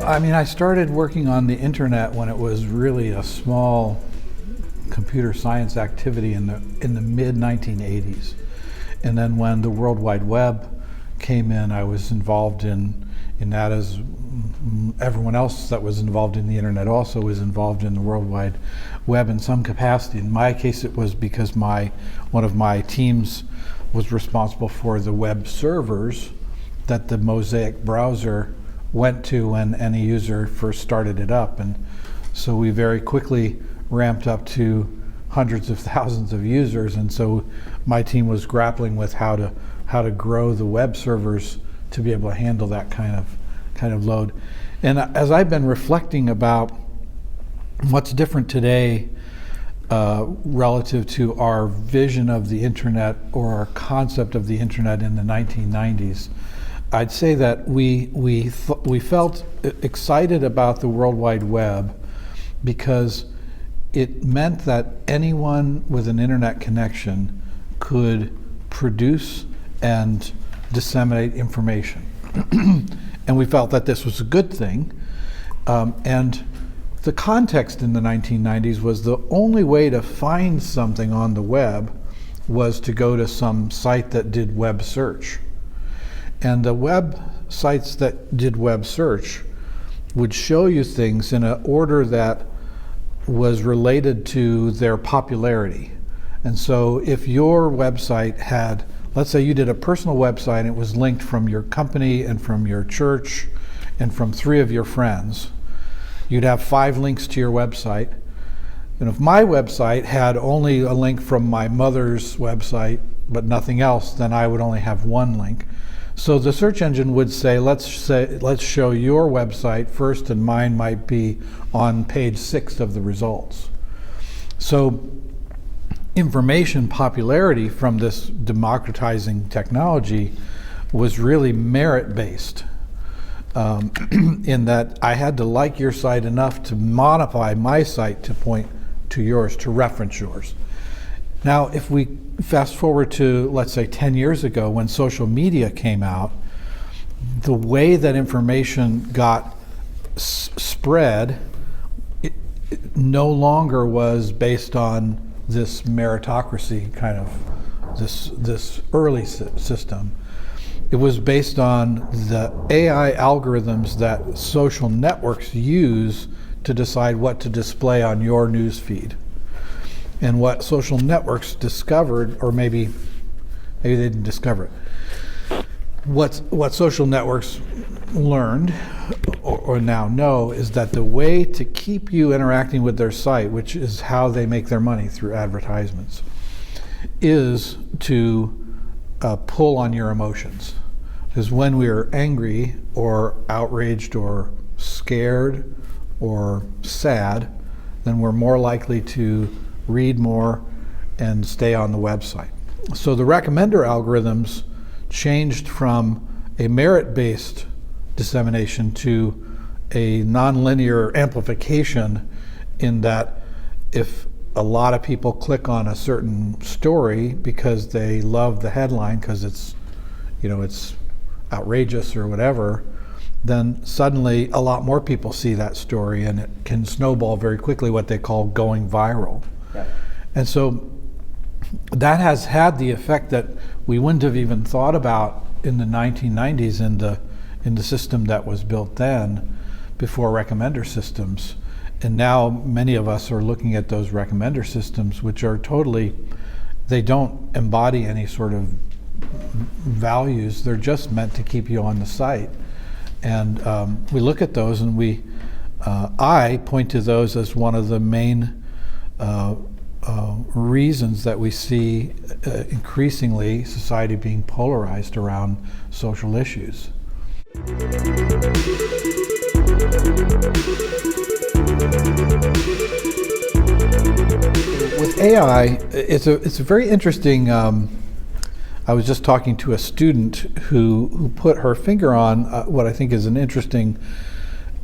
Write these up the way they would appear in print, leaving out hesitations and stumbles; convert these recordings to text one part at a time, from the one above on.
I mean, I started working on the internet when it was really a small computer science activity in the mid 1980s. And then when the World Wide Web came in, I was involved in that, as everyone else that was involved in the internet also was involved in the World Wide Web in some capacity. In my case, it was because one of my teams was responsible for the web servers that the Mosaic browser went to when any user first started it up. And so we very quickly ramped up to hundreds of thousands of users. And so my team was grappling with how to grow the web servers to be able to handle that kind of load. And as I've been reflecting about what's different today relative to our vision of the internet or our concept of the internet in the 1990s, I'd say that we felt excited about the World Wide Web because it meant that anyone with an internet connection could produce and disseminate information. And we felt that this was a good thing. And the context in the 1990s was the only way to find something on the web was to go to some site that did web search. And the web sites that did web search would show you things in an order that was related to their popularity. And so if your website had, let's say you did a personal website and it was linked from your company and from your church and from 3 of your friends, you'd have 5 links to your website. And if my website had only a link from my mother's website but nothing else, then I would only have 1 link. So the search engine would say, let's show your website first, and mine might be on page 6 of the results. So information popularity from this democratizing technology was really merit-based, in that I had to like your site enough to modify my site to point to yours, to reference yours. Now, if we fast forward to, let's say, 10 years ago when social media came out, the way that information got spread, it no longer was based on this meritocracy kind of, this early system. It was based on the AI algorithms that social networks use to decide what to display on your news feed. And what social networks discovered, or maybe they didn't discover it, what social networks learned or now know is that the way to keep you interacting with their site, which is how they make their money through advertisements, is to pull on your emotions. Because when we're angry or outraged or scared or sad, then we're more likely to read more and stay on the website. So the recommender algorithms changed from a merit-based dissemination to a nonlinear amplification, in that if a lot of people click on a certain story because they love the headline because it's outrageous or whatever, then suddenly a lot more people see that story, and it can snowball very quickly, what they call going viral. Yeah. And so that has had the effect that we wouldn't have even thought about in the 1990s in the system that was built then, before recommender systems. And now many of us are looking at those recommender systems, which are they don't embody any sort of values. They're just meant to keep you on the site. And we look at those, and I point to those as one of the main reasons that we see increasingly society being polarized around social issues. With AI, it's a very interesting. I was just talking to a student who put her finger on what I think is an interesting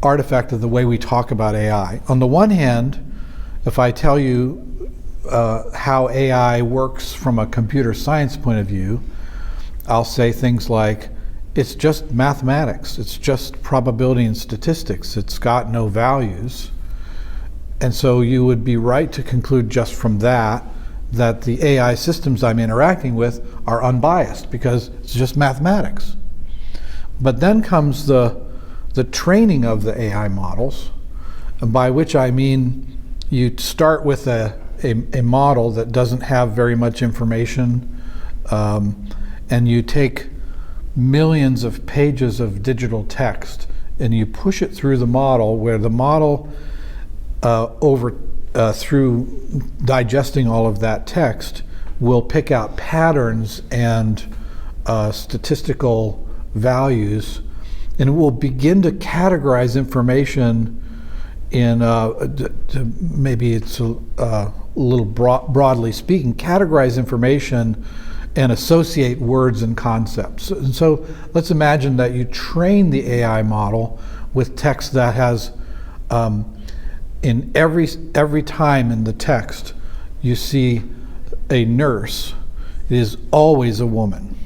artifact of the way we talk about AI. On the one hand, if I tell you how AI works from a computer science point of view, I'll say things like, it's just mathematics, it's just probability and statistics, it's got no values. And so you would be right to conclude just from that the AI systems I'm interacting with are unbiased because it's just mathematics. But then comes the training of the AI models, by which I mean you start with a model that doesn't have very much information, and you take millions of pages of digital text and you push it through the model, where the model through digesting all of that text will pick out patterns and statistical values, and it will begin to categorize information in maybe it's a little broadly speaking, categorize information and associate words and concepts. And so let's imagine that you train the AI model with text that has in every time in the text you see a nurse, it is always a woman.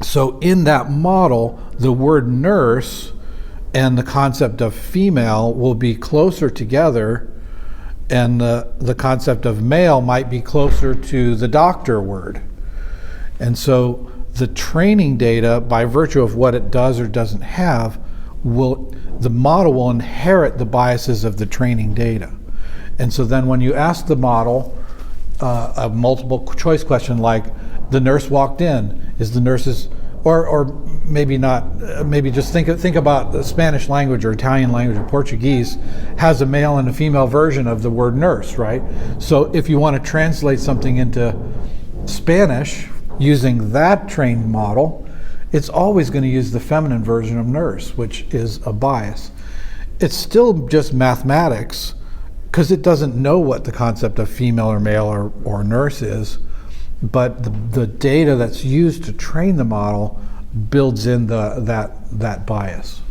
So in that model, the word nurse and the concept of female will be closer together, and the concept of male might be closer to the doctor word. And so the training data, by virtue of what it does or doesn't have, the model will inherit the biases of the training data. And so then when you ask the model a multiple choice question like, the nurse walked in, is the nurse's, or maybe not, maybe just think about the Spanish language or Italian language or Portuguese has a male and a female version of the word nurse, right? So if you want to translate something into Spanish using that trained model, it's always going to use the feminine version of nurse, which is a bias. It's still just mathematics because it doesn't know what the concept of female or male or nurse is, but the data that's used to train the model builds in that bias.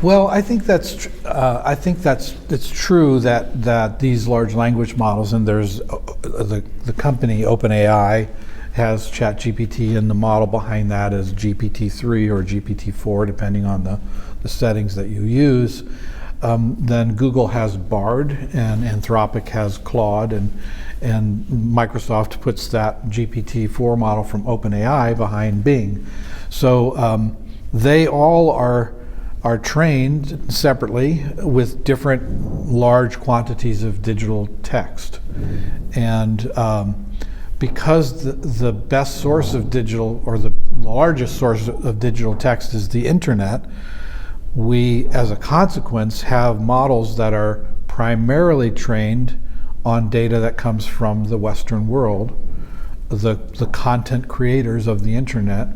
Well, I think it's true that these large language models, and there's the company OpenAI has ChatGPT, and the model behind that is GPT-3 or GPT-4, depending on the settings that you use. Then Google has Bard, and Anthropic has Claude, and Microsoft puts that GPT-4 model from OpenAI behind Bing. So they all are trained separately with different large quantities of digital text. And because the best source of digital, or the largest source of digital text is the internet, we, as a consequence, have models that are primarily trained on data that comes from the Western world, the content creators of the internet,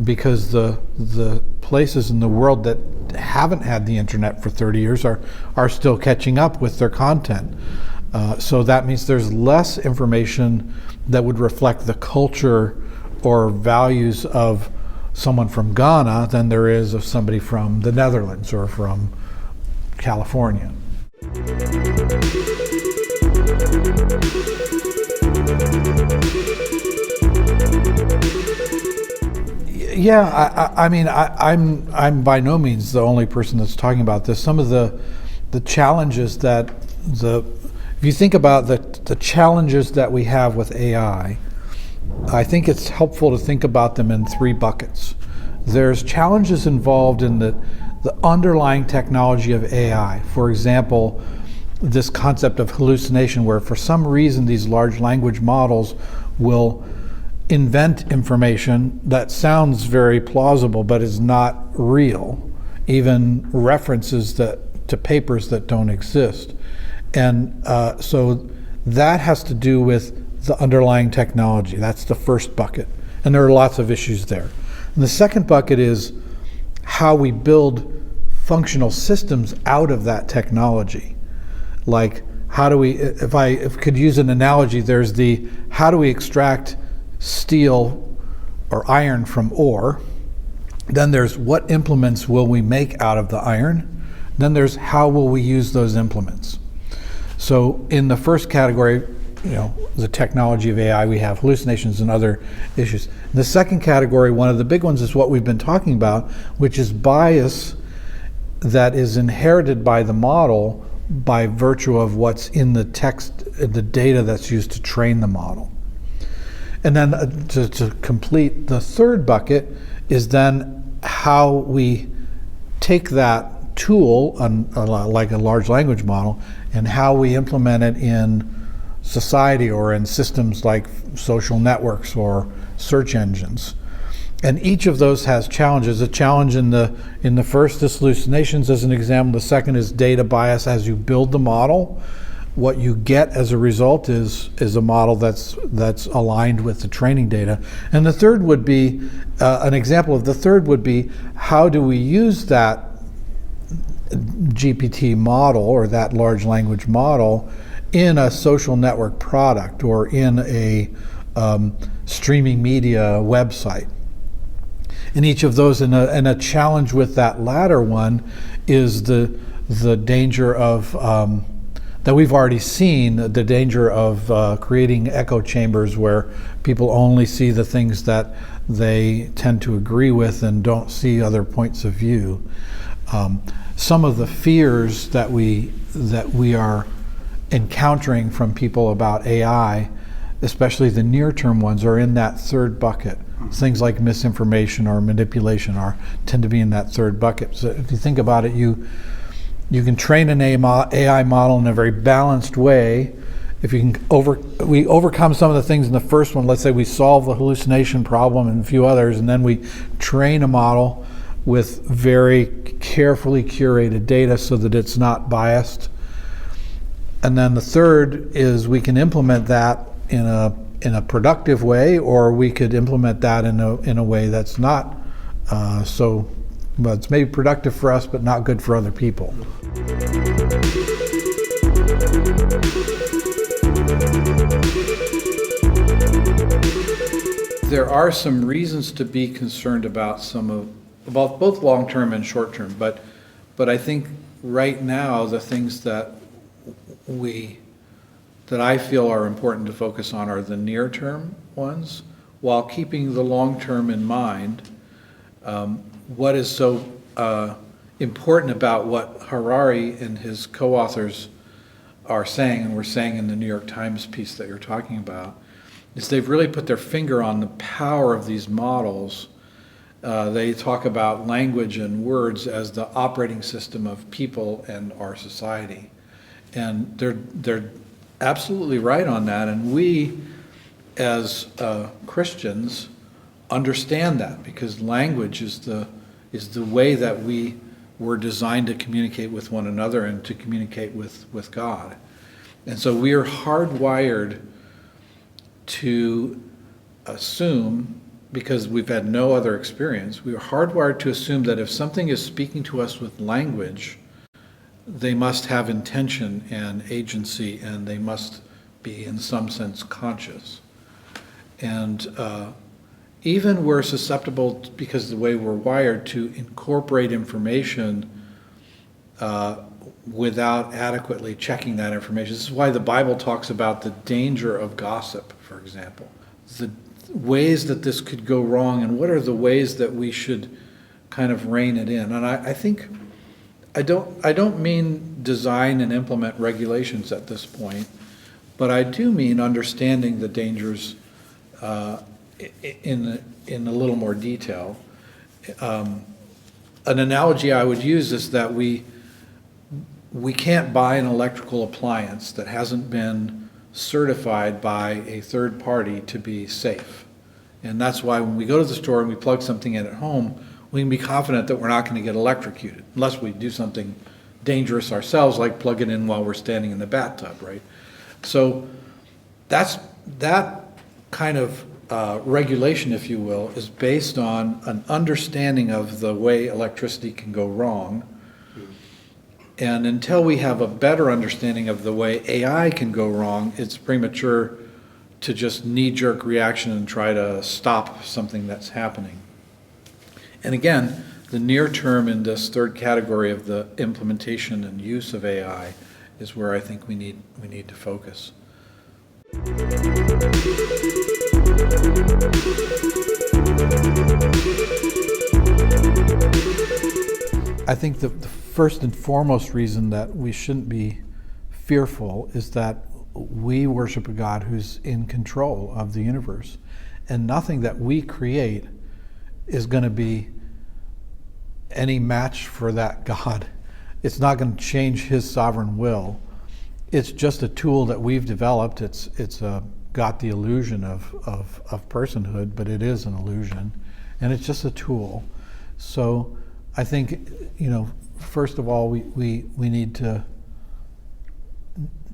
because the places in the world that haven't had the internet for 30 years are still catching up with their content. So that means there's less information that would reflect the culture or values of someone from Ghana than there is of somebody from the Netherlands or from California. Yeah, I mean, I'm by no means the only person that's talking about this. Some of the challenges that if you think about the challenges that we have with AI, I think it's helpful to think about them in three buckets. There's challenges involved in the underlying technology of AI. For example, this concept of hallucination, where for some reason these large language models will invent information that sounds very plausible but is not real, even references to papers that don't exist. And so that has to do with the underlying technology. That's the first bucket. And there are lots of issues there. And the second bucket is how we build functional systems out of that technology. Like, how do we, if I could use an analogy, there's the how do we extract steel or iron from ore. Then there's what implements will we make out of the iron. Then there's how will we use those implements. So in the first category, the technology of AI, we have hallucinations and other issues. In the second category, one of the big ones is what we've been talking about, which is bias that is inherited by the model by virtue of what's in the text, the data that's used to train the model. And then to complete the third bucket is then how we take that tool, like a large language model, and how we implement it in society or in systems like social networks or search engines. And each of those has challenges. A challenge in the first is hallucinations as an example. The second is data bias as you build the model. What you get as a result is a model that's aligned with the training data. And the third would be, an example of the third would be, how do we use that GPT model or that large language model in a social network product or in a streaming media website. And each of those, and a challenge with that latter one is the danger of, that we've already seen, the danger of creating echo chambers where people only see the things that they tend to agree with and don't see other points of view. Some of the fears that we are encountering from people about AI, especially the near-term ones, are in that third bucket. Things like misinformation or manipulation tend to be in that third bucket. So if you think about it, you can train an AI model in a very balanced way. If you can we overcome some of the things in the first one, let's say we solve the hallucination problem and a few others, and then we train a model with very carefully curated data so that it's not biased. And then the third is we can implement that in a productive way, or we could implement that in a way that's not well, it's maybe productive for us, but not good for other people. There are some reasons to be concerned about about both long-term and short-term, but I think right now the things that I feel are important to focus on are the near-term ones, while keeping the long-term in mind. What is so important about what Harari and his co-authors are saying, and were saying in the New York Times piece that you're talking about, is they've really put their finger on the power of these models. They talk about language and words as the operating system of people and our society. And they're absolutely right on that, and we as Christians understand that, because language is the way that we were designed to communicate with one another and to communicate with God. And so we are hardwired to assume, because we've had no other experience, we are hardwired to assume that if something is speaking to us with language, they must have intention and agency, and they must be in some sense conscious. And even we're susceptible, because of the way we're wired, to incorporate information without adequately checking that information. This is why the Bible talks about the danger of gossip, for example. The ways that this could go wrong, and what are the ways that we should kind of rein it in. And I think I don't mean design and implement regulations at this point, but I do mean understanding the dangers in a little more detail. An analogy I would use is that we can't buy an electrical appliance that hasn't been certified by a third party to be safe. And that's why when we go to the store and we plug something in at home, we can be confident that we're not going to get electrocuted, unless we do something dangerous ourselves, like plug it in while we're standing in the bathtub, right? So that kind of regulation, if you will, is based on an understanding of the way electricity can go wrong, And until we have a better understanding of the way AI can go wrong, it's premature to just knee-jerk reaction and try to stop something that's happening. And again, the near term in this third category of the implementation and use of AI is where I think we need to focus. I think the first and foremost reason that we shouldn't be fearful is that we worship a God who's in control of the universe, and nothing that we create is going to be any match for that God. It's not going to change his sovereign will. It's just a tool that we've developed. It's got the illusion of personhood, but it is an illusion, and it's just a tool. So I think, first of all, we need to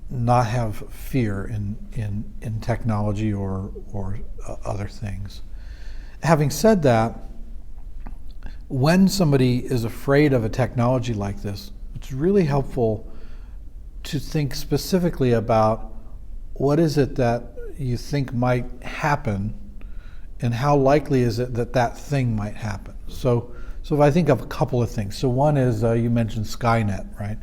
not have fear in technology or other things. Having said that, when somebody is afraid of a technology like this, it's really helpful to think specifically about what is it that you think might happen and how likely is it that that thing might happen. So if I think of a couple of things. So one is, you mentioned Skynet, right?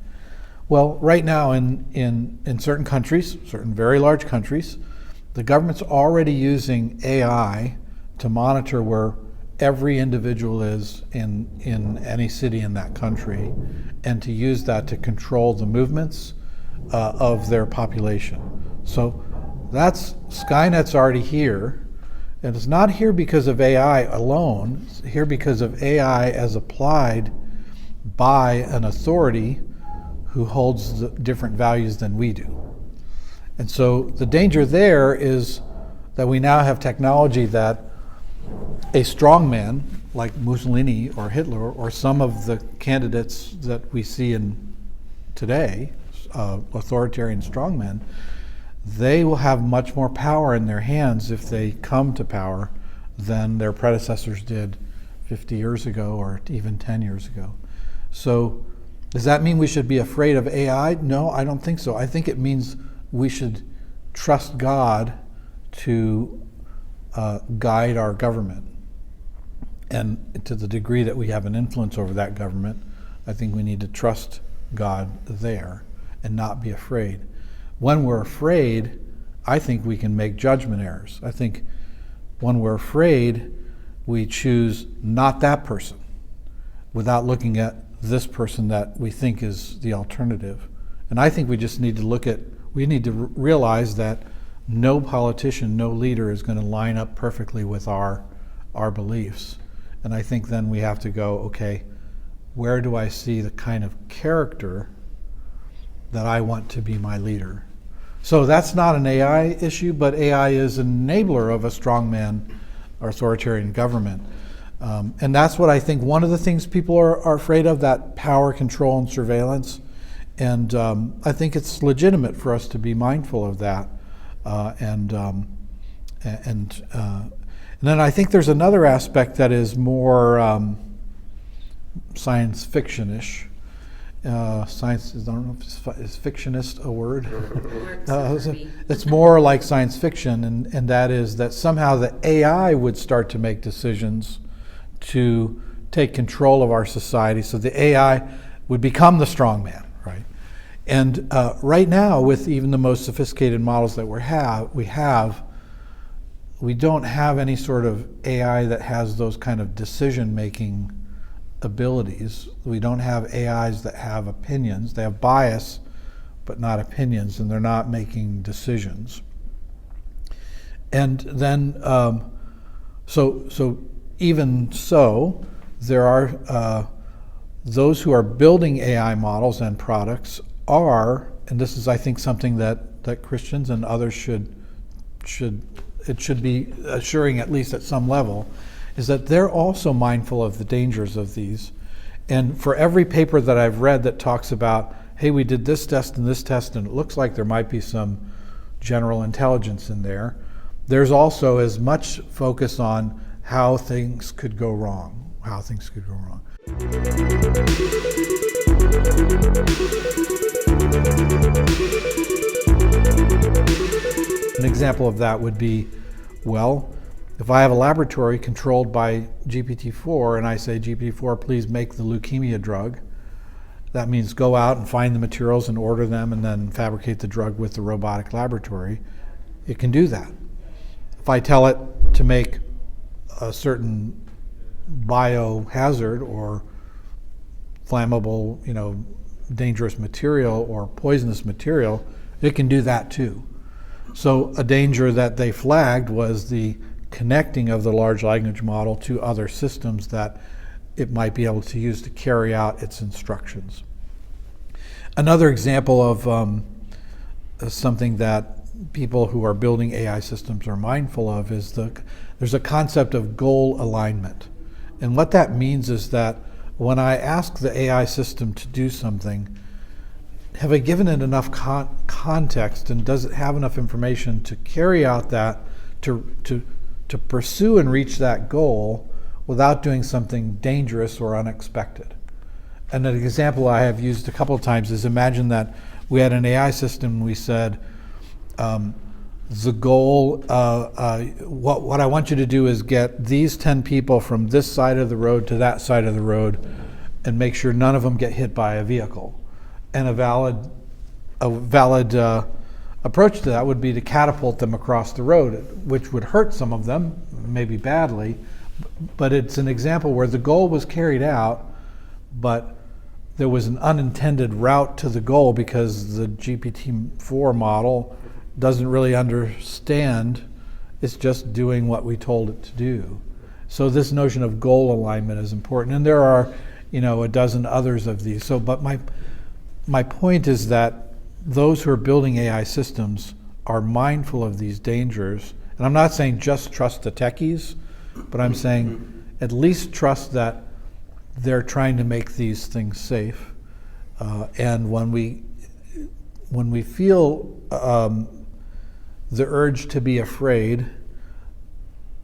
Well, right now in certain countries, certain very large countries, the government's already using AI to monitor where every individual is in any city in that country, and to use that to control the movements of their population. So Skynet's already here, and it's not here because of AI alone. It's here because of AI as applied by an authority who holds different values than we do. And so the danger there is that we now have technology that a strongman like Mussolini or Hitler or some of the candidates that we see in today, authoritarian strongmen, they will have much more power in their hands if they come to power than their predecessors did 50 years ago or even 10 years ago. So does that mean we should be afraid of AI? No, I don't think so. I think it means we should trust God to guide our government. And to the degree that we have an influence over that government, I think we need to trust God there and not be afraid. When we're afraid, I think we can make judgment errors. I think when we're afraid, we choose not that person without looking at this person that we think is the alternative. And I think we just need to we need to realize that no politician, no leader is going to line up perfectly with our beliefs. And I think then we have to go, okay, where do I see the kind of character that I want to be my leader? So that's not an AI issue, but AI is an enabler of a strongman or authoritarian government. And that's what I think one of the things people are afraid of, that power, control, and surveillance. And I think it's legitimate for us to be mindful of that. And then I think there's another aspect that is more science fiction-ish. Science, I don't know if is fictionist a word? It's more like science fiction, and that is that somehow the AI would start to make decisions to take control of our society, so the AI would become the strong man, right? And right now, with even the most sophisticated models that we don't have any sort of AI that has those kind of decision-making abilities. We don't have AIs that have opinions. They have bias, but not opinions, and they're not making decisions. And then, so even so, there are those who are building AI models and products are, and this is, I think, something that Christians and others should be assuring, at least at some level, is that they're also mindful of the dangers of these. And for every paper that I've read that talks about, hey, we did this test and it looks like there might be some general intelligence in there, there's also as much focus on how things could go wrong, An example of that would be, well, if I have a laboratory controlled by GPT-4 and I say, GPT-4, please make the leukemia drug, that means go out and find the materials and order them and then fabricate the drug with the robotic laboratory. It can do that. If I tell it to make a certain biohazard or flammable, dangerous material or poisonous material, it can do that too. So a danger that they flagged was the connecting of the large language model to other systems that it might be able to use to carry out its instructions. Another example of something that people who are building AI systems are mindful of is there's a concept of goal alignment. And what that means is that when I ask the AI system to do something, have I given it enough context, and does it have enough information to carry out that, to pursue and reach that goal without doing something dangerous or unexpected? And an example I have used a couple of times is, imagine that we had an AI system and we said, the goal, what I want you to do is get these 10 people from this side of the road to that side of the road and make sure none of them get hit by a vehicle. And a valid approach to that would be to catapult them across the road, which would hurt some of them, maybe badly, but it's an example where the goal was carried out, but there was an unintended route to the goal because the GPT-4 model doesn't really understand. It's just doing what we told it to do. So this notion of goal alignment is important, and there are, a dozen others of these. So, but my point is that those who are building AI systems are mindful of these dangers. And I'm not saying just trust the techies, but I'm saying at least trust that they're trying to make these things safe. And when we feel the urge to be afraid,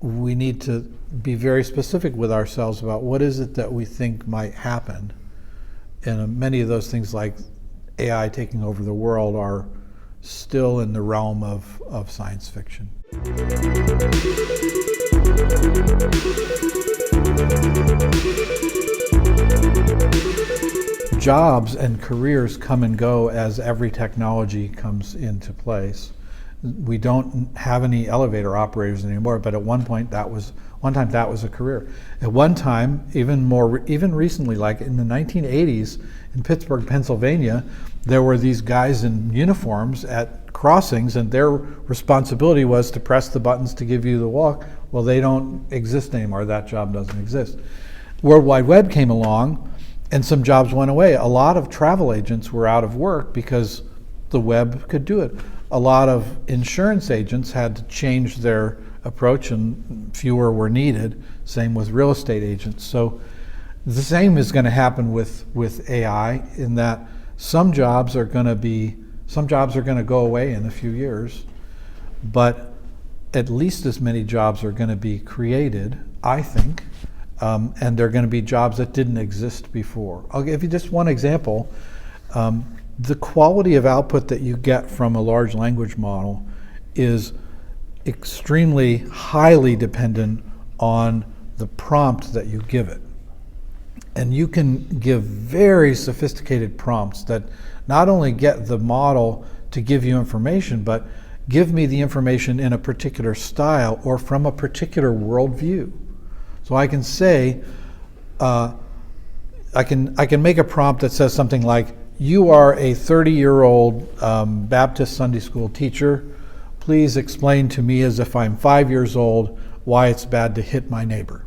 we need to be very specific with ourselves about what is it that we think might happen. And many of those things, like AI taking over the world, are still in the realm of science fiction. Jobs and careers come and go as every technology comes into place. We don't have any elevator operators anymore, but at one time that was a career. At one time, even recently, like in the 1980s in Pittsburgh, Pennsylvania, there were these guys in uniforms at crossings, and their responsibility was to press the buttons to give you the walk. Well, they don't exist anymore. That job doesn't exist. World Wide Web came along, and some jobs went away. A lot of travel agents were out of work because the web could do it. A lot of insurance agents had to change their approach, and fewer were needed. Same with real estate agents. So the same is going to happen with AI, in that some jobs are going to go away in a few years, but at least as many jobs are going to be created, I think, and they're going to be jobs that didn't exist before. I'll give you just one example. The quality of output that you get from a large language model is extremely highly dependent on the prompt that you give it. And you can give very sophisticated prompts that not only get the model to give you information, but give me the information in a particular style or from a particular worldview. So I can say, I can make a prompt that says something like, you are a 30-year-old Baptist Sunday school teacher. Please explain to me, as if I'm 5 years old, why it's bad to hit my neighbor.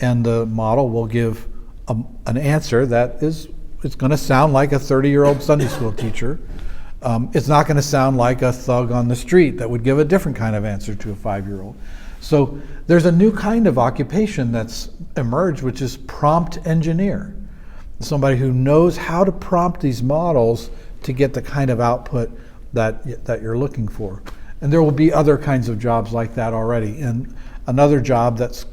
And the model will give an answer that it's going to sound like a 30-year-old Sunday school teacher. It's not going to sound like a thug on the street that would give a different kind of answer to a 5-year-old. So there's a new kind of occupation that's emerged, which is prompt engineer. Somebody who knows how to prompt these models to get the kind of output that you're looking for. And there will be other kinds of jobs like that already. And another job that's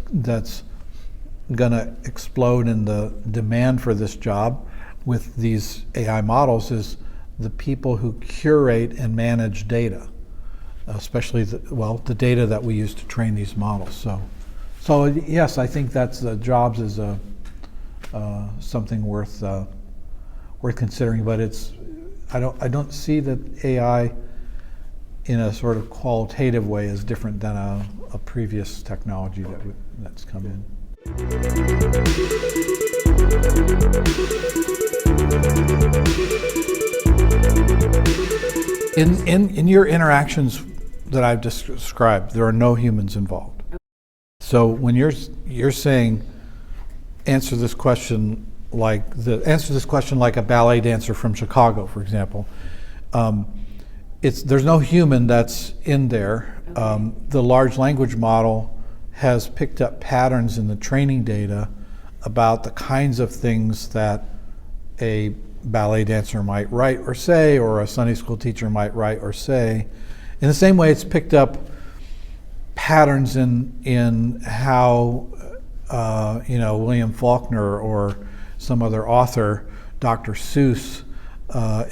going to explode in the demand for this job with these AI models is the people who curate and manage data, especially the data that we use to train these models. So yes, I think that's jobs is something worth considering. But I don't see that AI in a sort of qualitative way is different than a previous technology that's come in. In your interactions that I've described, there are no humans involved. So when you're saying answer this question like a ballet dancer from Chicago, for example, there's no human that's in there. Okay. The large language model has picked up patterns in the training data about the kinds of things that a ballet dancer might write or say, or a Sunday school teacher might write or say. In the same way, it's picked up patterns in how William Faulkner or some other author, Dr. Seuss,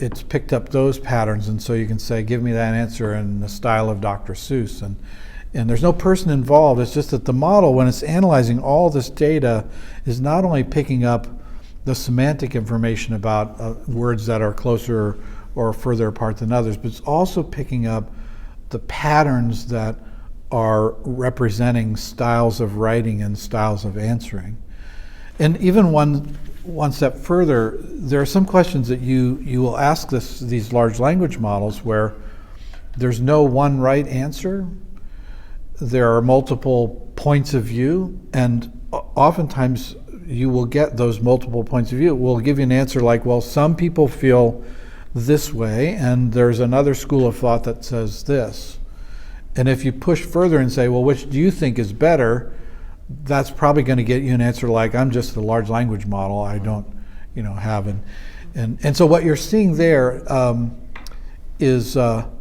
it's picked up those patterns, and so you can say, give me that answer in the style of Dr. Seuss. And there's no person involved. It's just that the model, when it's analyzing all this data, is not only picking up the semantic information about words that are closer or further apart than others, but it's also picking up the patterns that are representing styles of writing and styles of answering. And even one step further, there are some questions that you will ask these large language models where there's no one right answer. There are multiple points of view, and oftentimes you will get those multiple points of view. It will give you an answer like, well, some people feel this way, and there's another school of thought that says this. And if you push further and say, well, which do you think is better, that's probably going to get you an answer like, I'm just a large language model, I don't have. And so what you're seeing there is not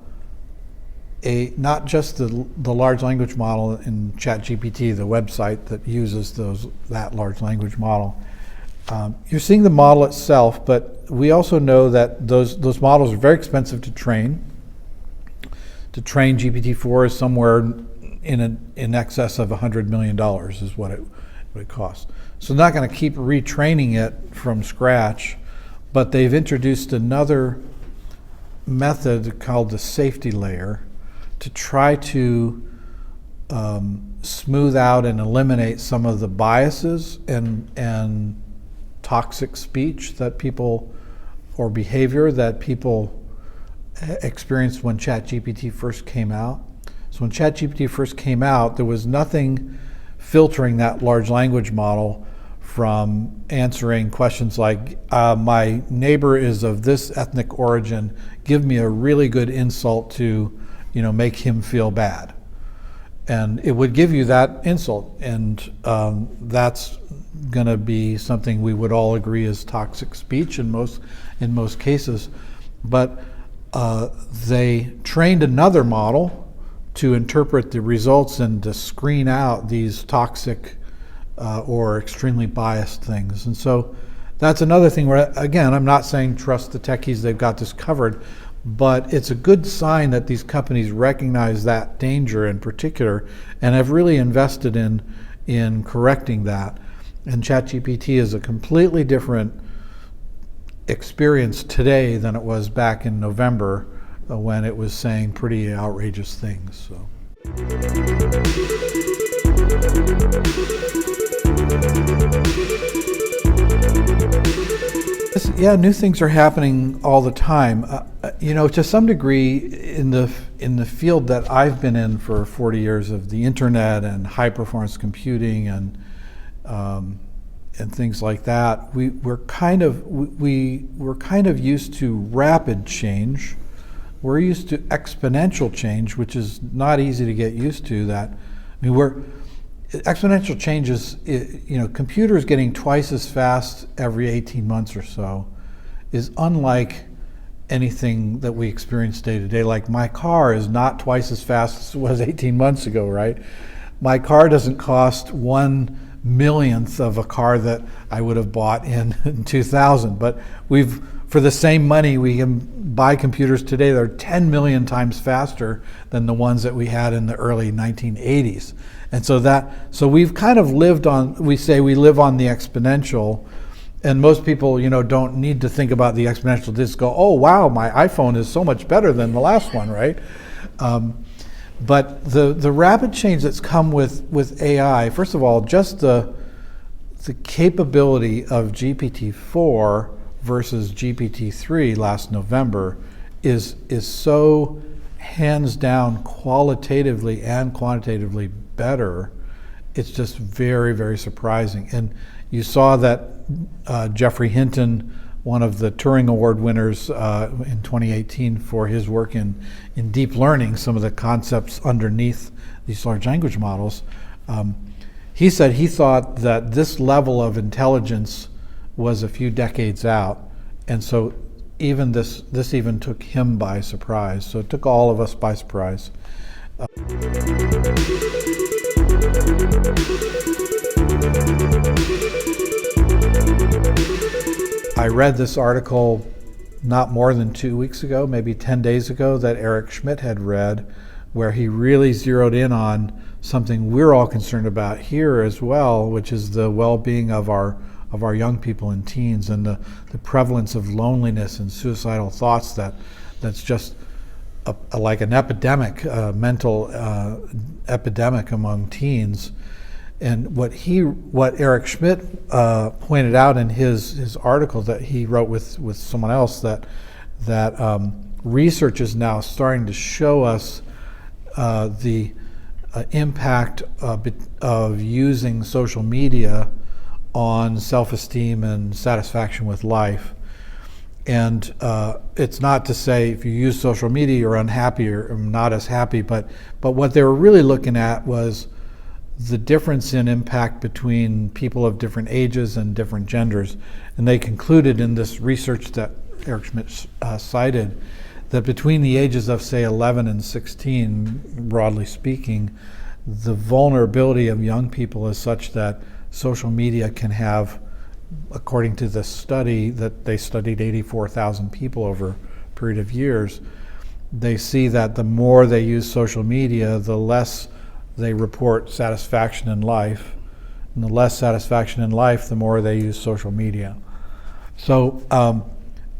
just the large language model in ChatGPT, the website that uses that large language model. You're seeing the model itself, but we also know that those models are very expensive to train. To train GPT-4 is somewhere in excess of $100 million is what it costs. So they're not going to keep retraining it from scratch, but they've introduced another method called the safety layer to try to smooth out and eliminate some of the biases and toxic speech that people, or behavior that people experienced when ChatGPT first came out. So when ChatGPT first came out, there was nothing filtering that large language model from answering questions like, my neighbor is of this ethnic origin, give me a really good insult to make him feel bad. And it would give you that insult, and that's going to be something we would all agree is toxic speech in most cases. But they trained another model to interpret the results and to screen out these toxic or extremely biased things. And so that's another thing where, again, I'm not saying trust the techies, they've got this covered, but it's a good sign that these companies recognize that danger in particular and have really invested in correcting that. And ChatGPT is a completely different experience today than it was back in November when it was saying pretty outrageous things. So. Yeah, new things are happening all the time. To some degree, in the field that I've been in for 40 years of the internet and high performance computing and things like that, we're kind of used to rapid change. We're used to exponential change, which is not easy to get used to. Exponential change is, computers getting twice as fast every 18 months or so is unlike anything that we experience day to day. Like, my car is not twice as fast as it was 18 months ago, right? My car doesn't cost $1 millionth of a car that I would have bought in 2000. But for the same money, we can buy computers today that are 10 million times faster than the ones that we had in the early 1980s. And so we've kind of we say we live on the exponential, and most people, don't need to think about the exponential. Just go, oh wow, my iPhone is so much better than the last one, right? But the rapid change that's come with AI, first of all, just the capability of GPT-4 versus GPT-3 last November is so hands down qualitatively and quantitatively better. It's just very, very surprising. And you saw that Geoffrey Hinton, one of the Turing Award winners in 2018 for his work in deep learning, some of the concepts underneath these large language models, he said he thought that this level of intelligence was a few decades out. And so even this even took him by surprise. So it took all of us by surprise. I read this article not more than 2 weeks ago, maybe 10 days ago, that Eric Schmidt had read, where he really zeroed in on something we're all concerned about here as well, which is the well-being of our young people and teens, and the prevalence of loneliness and suicidal thoughts that's just like an epidemic, mental epidemic among teens. And what Eric Schmidt pointed out in his article that he wrote with someone else, that research is now starting to show us the impact of using social media on self-esteem and satisfaction with life. And it's not to say if you use social media you're unhappy or not as happy, but what they were really looking at was the difference in impact between people of different ages and different genders. And they concluded in this research that Eric Schmidt cited that between the ages of, say, 11 and 16, broadly speaking, the vulnerability of young people is such that social media can have, according to this study that they studied 84,000 people over a period of years, they see that the more they use social media, the less they report satisfaction in life, and the less satisfaction in life, the more they use social media. So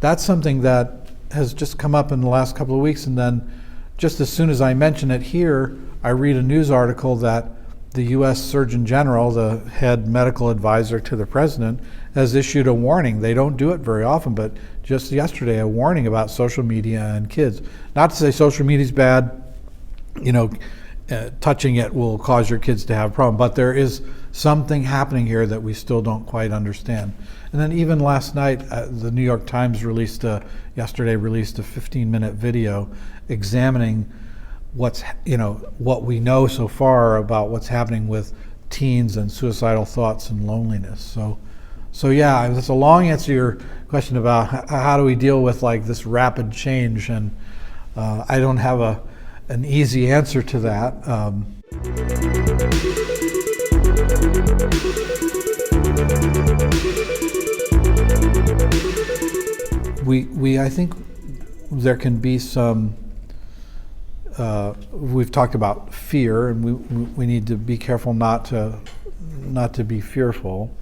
that's something that has just come up in the last couple of weeks, and then just as soon as I mention it here, I read a news article that the U.S. Surgeon General, the head medical advisor to the president, has issued a warning. They don't do it very often, but just yesterday, a warning about social media and kids. Not to say social media is bad, touching it will cause your kids to have a problem, but there is something happening here that we still don't quite understand. And then even last night, the New York Times yesterday released a 15-minute video examining what we know so far about what's happening with teens and suicidal thoughts and loneliness. So yeah, that's a long answer to your question about how do we deal with like this rapid change, and I don't have an easy answer to that. I think there can be some. We've talked about fear, and we need to be careful not to be fearful.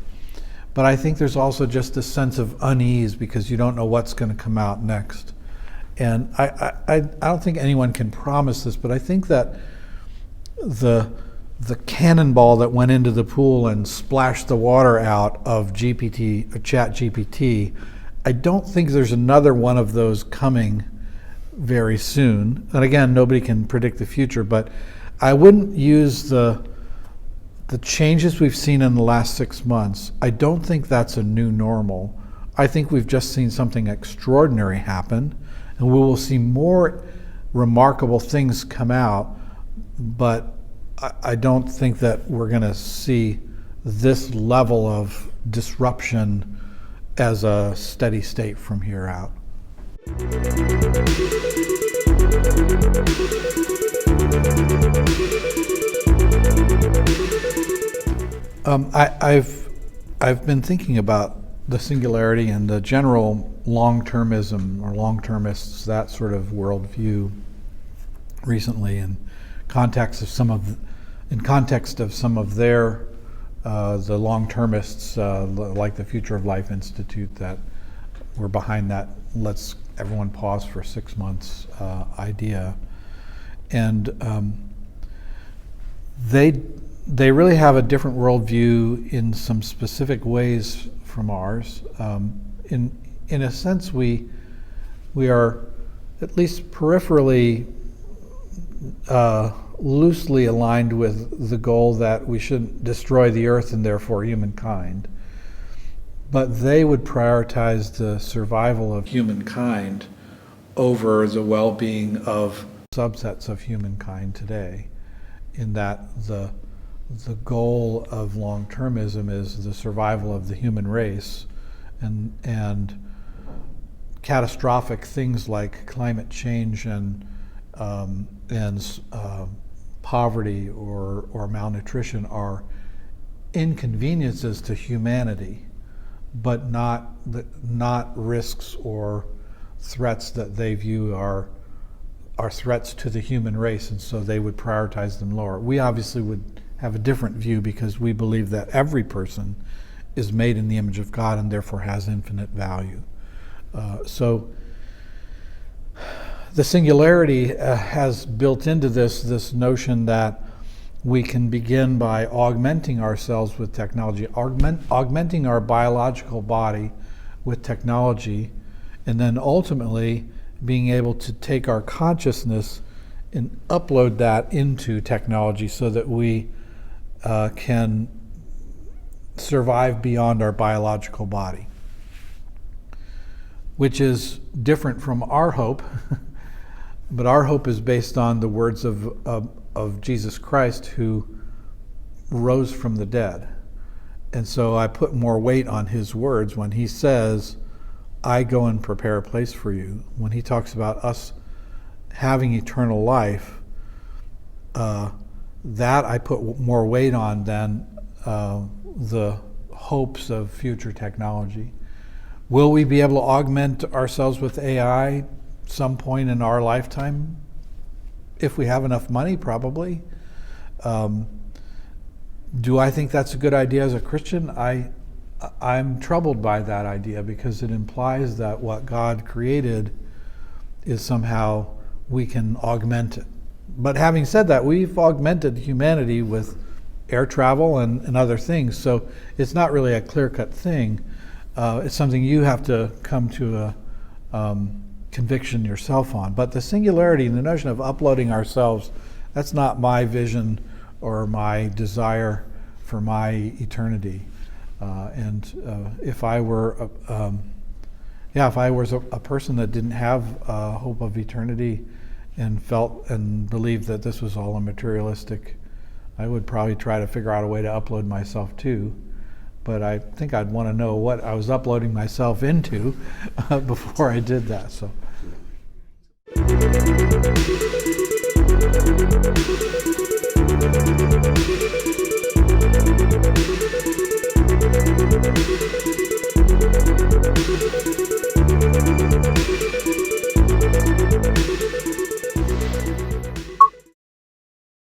But I think there's also just a sense of unease because you don't know what's going to come out next. And I don't think anyone can promise this, but I think that the cannonball that went into the pool and splashed the water out of ChatGPT, I don't think there's another one of those coming very soon. And again, nobody can predict the future, but I wouldn't use the changes we've seen in the last 6 months. I don't think that's a new normal. I think we've just seen something extraordinary happen, and we will see more remarkable things come out, but I don't think that we're going to see this level of disruption as a steady state from here out. I've been thinking about the singularity and the general long-termism or long-termists, that sort of worldview, recently in context of some of their the long-termists like the Future of Life Institute that were behind that let's everyone pause for 6 months idea, and they really have a different worldview in some specific ways from ours. In a sense, we are at least peripherally loosely aligned with the goal that we shouldn't destroy the earth and therefore humankind. But they would prioritize the survival of humankind over the well-being of subsets of humankind today, in that the goal of long-termism is the survival of the human race, and catastrophic things like climate change and poverty or malnutrition are inconveniences to humanity, but not risks or threats that they view are threats to the human race, and so they would prioritize them lower. We obviously would have a different view because we believe that every person is made in the image of God and therefore has infinite value. So the singularity has built into this notion that we can begin by augmenting ourselves with technology, augmenting our biological body with technology, and then ultimately being able to take our consciousness and upload that into technology so that we can survive beyond our biological body, which is different from our hope. But our hope is based on the words of Jesus Christ, who rose from the dead. And so I put more weight on his words when he says, I go and prepare a place for you. When he talks about us having eternal life, that I put more weight on than the hopes of future technology. Will we be able to augment ourselves with AI some point in our lifetime? If we have enough money, probably. Do I think that's a good idea as a Christian? I'm troubled by that idea because it implies that what God created is somehow we can augment it. But having said that, we've augmented humanity with air travel and other things, so it's not really a clear-cut thing. It's something you have to come to a conviction yourself on. But the singularity, the notion of uploading ourselves, that's not my vision or my desire for my eternity. If I were if I was a person that didn't have hope of eternity and felt and believed that this was all a materialistic, I would probably try to figure out a way to upload myself too. But I think I'd want to know what I was uploading myself into before I did that. So.